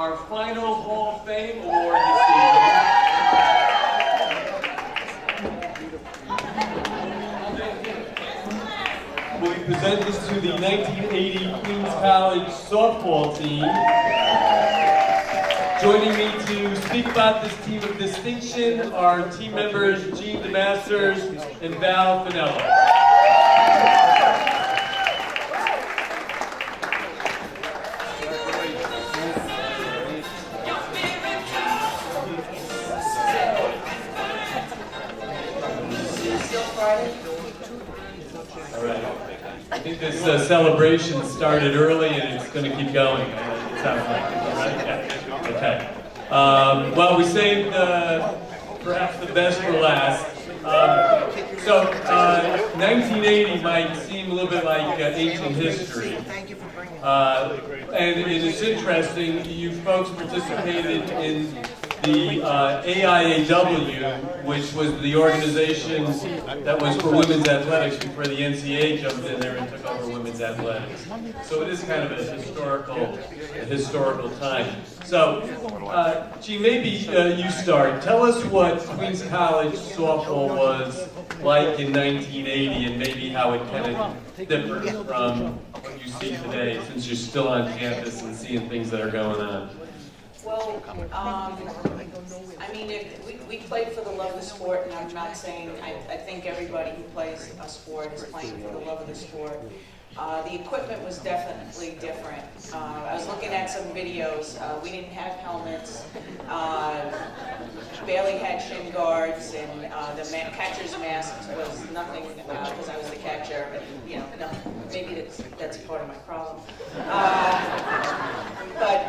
Our final Hall of Fame award this evening. We present this to the 1980 Queens College softball team. Joining me to speak about this team of distinction are team members Gene DeMasters and Val Finella. All right. I think this celebration started early and it's going to keep going. It sounds like it, right? Yeah. Okay. Well, we saved perhaps the best for last. 1980 might seem a little bit like ancient history. And it is interesting, you folks participated in the AIAW, which was the organization that was for women's athletics before the NCAA jumped in there and took over women's athletics. So it is kind of a historical time. So, Gee, maybe you start. Tell us what Queens College softball was like in 1980 and maybe how it kind of differs from what you see today, since you're still on campus and seeing things that are going on. Well, I mean, we played for the love of the sport, and I'm not saying, I think everybody who plays a sport is playing for the love of the sport. The equipment was definitely different. I was looking at some videos. We didn't have helmets, barely had shin guards, and the catcher's mask was nothing, because I was the catcher, but, you know, no, maybe that's part of my problem. But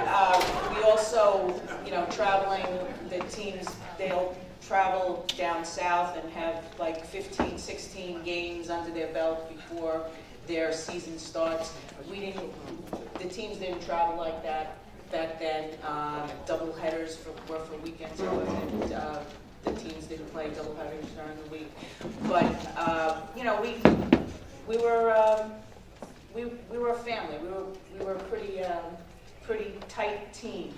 we also, you know, traveling, the teams, they'll travel down south and have like 15, 16 games under their belt before their season starts. The teams didn't travel like that back then. Double headers were for weekends, and the teams didn't play double headers during the week. But you know, we were a family. We were a pretty tight team.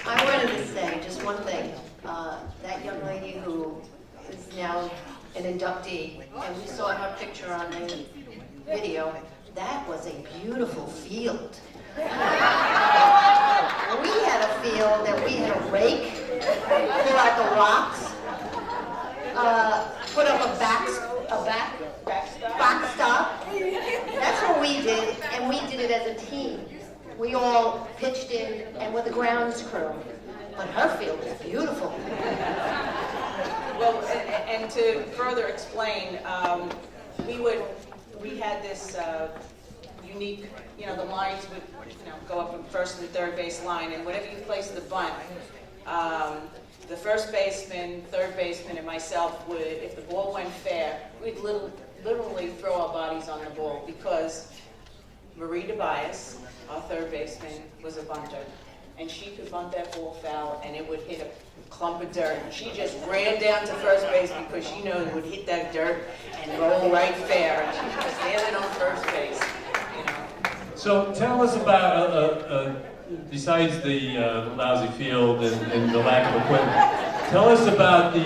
I wanted to say just one thing. That young lady who is now an inductee, and we saw her picture on the video, that was a beautiful field. We had a field that we had a rake, pull out the rocks, put up a backstop. That's what we did, and we did it as a team. We all pitched in and with the grounds crew. But her field is beautiful. Well, and to further explain, we had this unique, you know, the lines would, you know, go up from first and third base line, and whenever you place the bunt, the first baseman, third baseman, and myself would, if the ball went fair, we'd literally throw our bodies on the ball, because Marie DeBias, our third baseman, was a bunter. And she could bunt that ball foul, and it would hit a clump of dirt. And she just ran down to first base because she knew it would hit that dirt and roll right fair. And she was standing on first base, you know. So tell us about, besides the lousy field and the lack of equipment, tell us about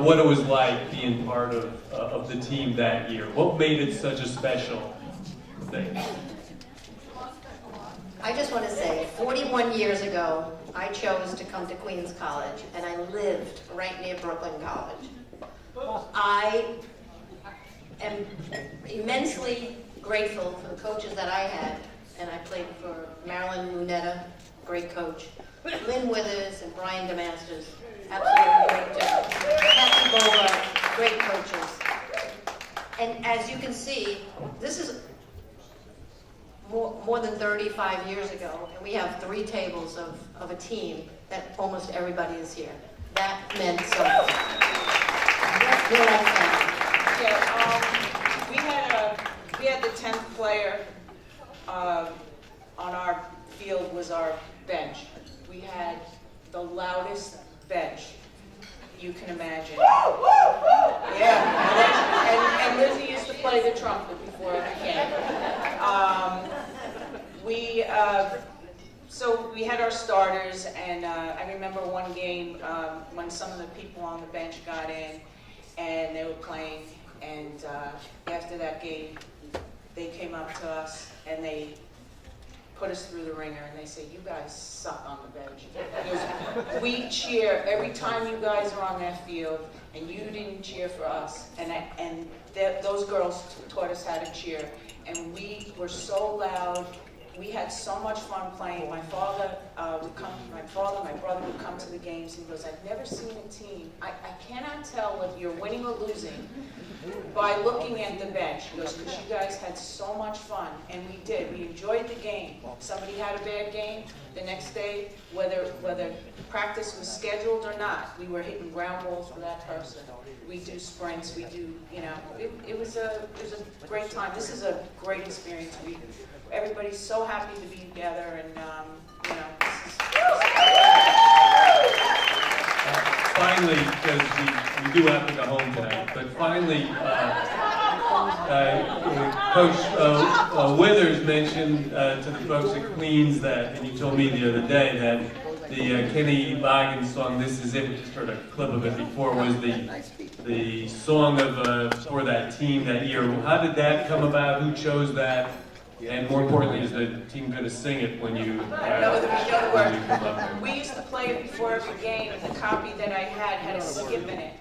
what it was like being part of the team that year. What made it such a special thing? I just want to say, 41 years ago, I chose to come to Queens College, and I lived right near Brooklyn College. I am immensely grateful for the coaches that I had, and I played for Marilyn Lunetta, great coach, Lynne Withers and Brian DeMasters, absolutely great coaches, Kathy Bova, great coaches. And as you can see, this is more than 35 years ago, and we have 3 tables of a team that almost everybody is here. That meant something. You're like Yeah, we had the 10th player on our field was our bench. We had the loudest bench you can imagine. Yeah, and Lizzie used to play the trumpet before it became. So we had our starters, and I remember one game when some of the people on the bench got in, and they were playing, and after that game, they came up to us, and they put us through the ringer, and they said, "You guys suck on the bench." Because we cheer every time you guys are on that field, and you didn't cheer for us. And those girls taught us how to cheer, and we were so loud. We had so much fun playing. My brother would come to the games. He goes, "I've never seen a team. I cannot tell whether you're winning or losing by looking at the bench." He goes, "Because you guys had so much fun." And we did. We enjoyed the game. Somebody had a bad game, the next day, whether practice was scheduled or not, we were hitting ground balls for that person. We do sprints. We do, it was a great time. This is a great experience. Everybody's so happy to be together, and this is. Finally, because we do have to go home tonight, but finally, Coach Withers mentioned to the folks at Queens that, and he told me the other day that the Kenny Loggins song "This Is It," we just heard a clip of it before, was the song for that team that year. How did that come about? Who chose that? And more importantly, is the team going to sing it when you No, we go to work. We used to play it before every game, and the copy that I had a skip in it.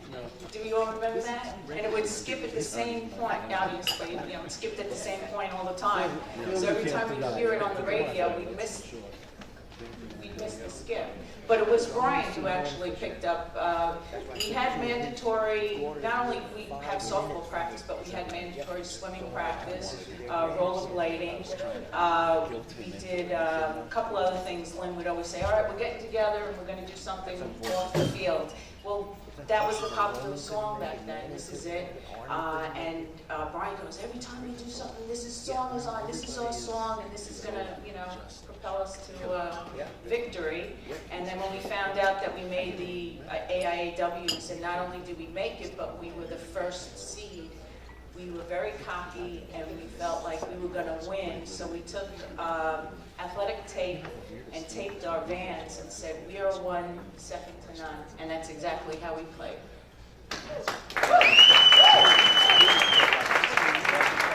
Do you all remember that? And it would skip at the same point, obviously. It skipped at the same point all the time. So every time we hear it on the radio, we'd miss the skip. But it was Brian who actually picked up. We had mandatory, not only we have softball practice, but we had mandatory swimming practice, rollerblading. We did a couple other things. Lynne would always say, "All right, we're getting together and we're going to do something off the field." Well, that was the popular song back then. This is it. And Brian goes, "Every time we do something, this song is on. This is our song, and this is going to, propel us to victory." And then when we found out that we made the AIAW, we said not only did we make it, but we were the first seed. We were very cocky, and we felt like we were going to win. So we took athletic tape and taped our vans and said, "We are one, second to none." And that's exactly how we played.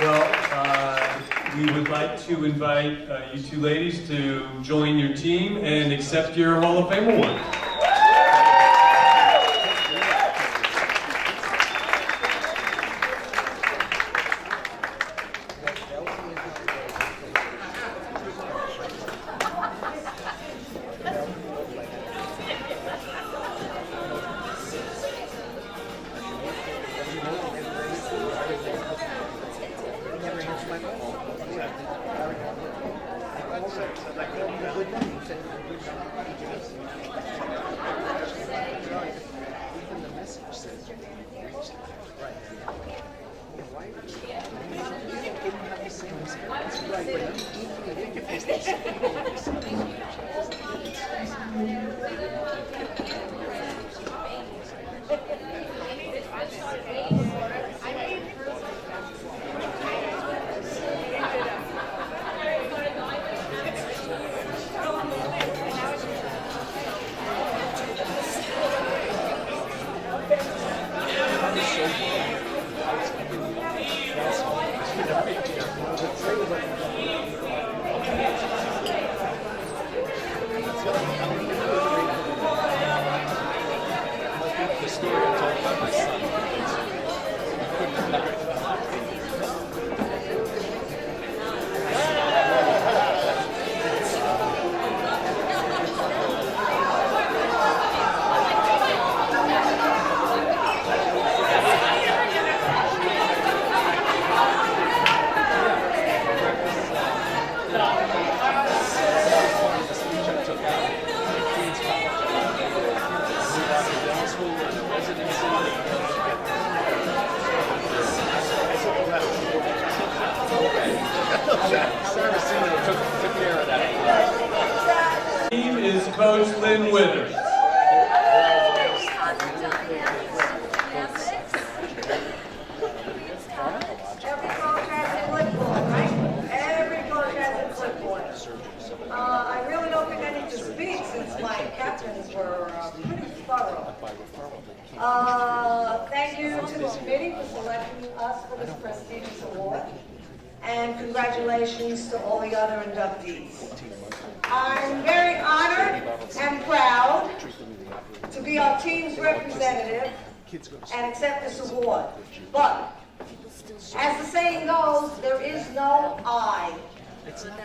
Well, we would like to invite you two ladies to join your team and accept your Hall of Fame award. Team is Coach Lynne Withers. Every coach has a clipboard, right? Every coach has a clipboard. I really don't don't think I need to speak since my captains were pretty thorough. Thank you to the committee for selecting us for this prestigious award. And congratulations to all the other inductees. I'm very honored and proud to be our team's representative and accept this award. But, as the saying goes, there is no I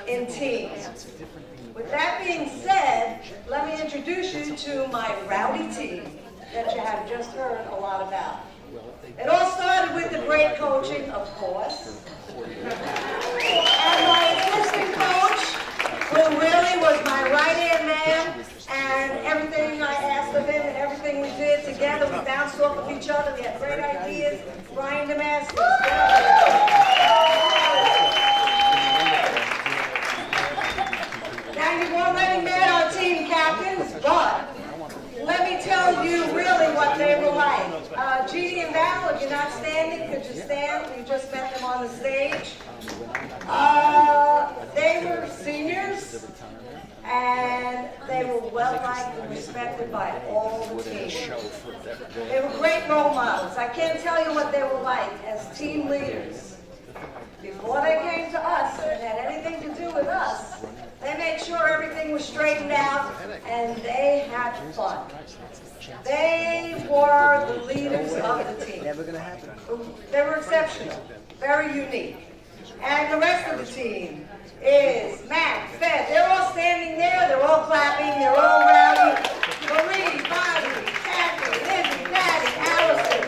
in teams. With that being said, let me introduce you to my rowdy team that you have just heard a lot about. It all started with the great coaching, of course, and my assistant coach, who really was my right-hand man, and everything I asked of him and everything we did together, we bounced off of each other, we had great ideas. Brian Damascus. Now, you've already met our team captains, but let me tell you really what they were like. Jeannie and Val, if you're not standing, could you stand? We just met them on the stage. They were seniors, and they were well-liked and respected by all the team. They were great role models. I can't tell you what they were like as team leaders. Before they came to us and had anything to do with us, they made sure everything was straightened out, and they had fun. They were the leaders of the team. They were exceptional, very unique. And the rest of the team is Matt, Fed. They're all standing there, they're all clapping, they're all rowdy. Marie, Bonnie, Kathy, Lizzie, Patty, Allison.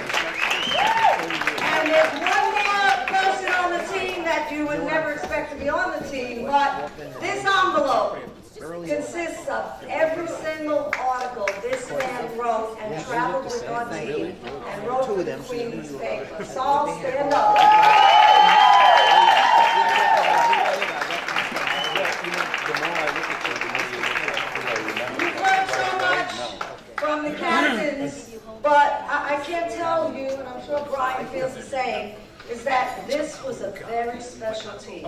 And there's one more person on the team that you would never expect to be on the team, but this envelope consists of every single article this man wrote and traveled with our team and wrote for the Queen's paper. So I'll stand up. We've learned so much from the captains, but I can't tell you, and I'm sure Brian feels the same, is that this was a very special team.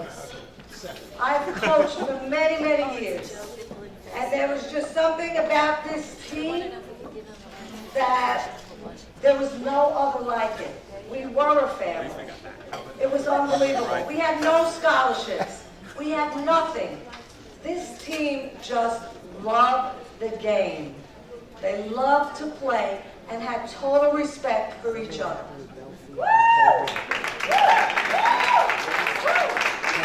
I've coached for many, many years, and there was just something about this team that there was no other like it. We were a family. It was unbelievable. We had no scholarships. We had nothing. This team just loved the game. They loved to play and had total respect for each other. Woo!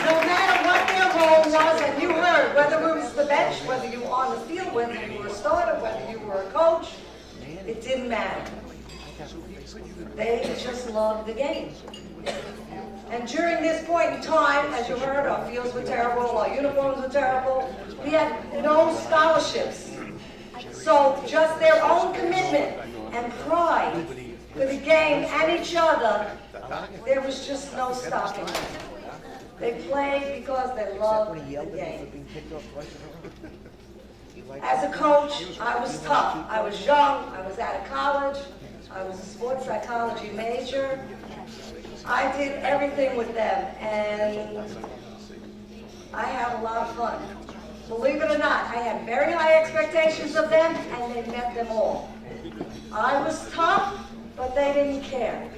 No matter what their role was, and you heard, whether it was the bench, whether you were on the field, whether you were a starter, whether you were a coach, it didn't matter. They just loved the game. And during this point in time, as you heard, our fields were terrible, our uniforms were terrible. We had no scholarships. So just their own commitment and pride for the game and each other, there was just no stopping them. They played because they loved the game. As a coach, I was tough. I was young, I was out of college, I was a sports psychology major. I did everything with them, and I had a lot of fun. Believe it or not, I had very high expectations of them, and they met them all. I was tough, but they didn't care.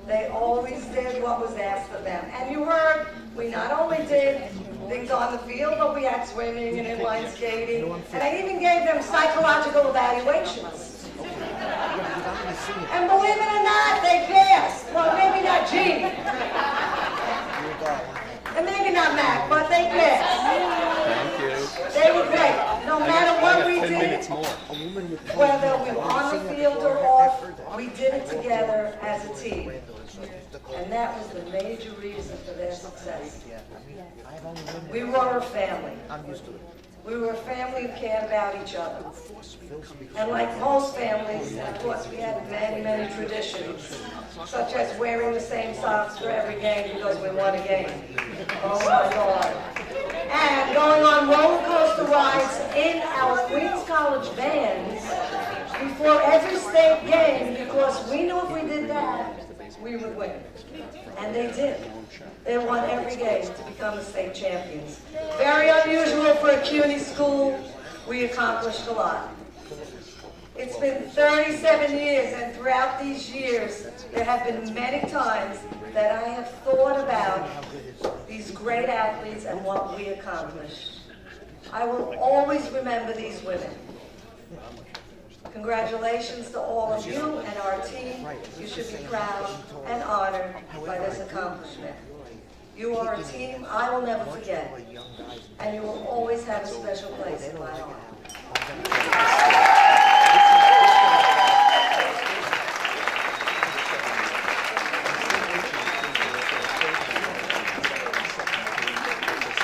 They always did what was asked of them. And you heard, we not only did things on the field, but we had swimming and inline skating, and I even gave them psychological evaluations. And believe it or not, they passed. Well, maybe not Jeannie. And maybe not Mac, but they passed. Thank you. They were great. No matter what we did, whether we were on the field or off, we did it together as a team. And that was the major reason for their success. We were a family. We were a family who cared about each other. And like most families, and of course we had many, many traditions, such as wearing the same socks for every game because we won a game. Oh my God. And going on roller coaster rides in our Queens College vans before every state game, because we knew if we did that, we would win. And they did. They won every game to become the state champions. Very unusual for a CUNY school. We accomplished a lot. It's been 37 years, and throughout these years, there have been many times that I have thought about these great athletes and what we accomplished. I will always remember these women. Congratulations to all of you and our team. You should be proud and honored by this accomplishment. You are a team I will never forget, and you will always have a special place in my heart.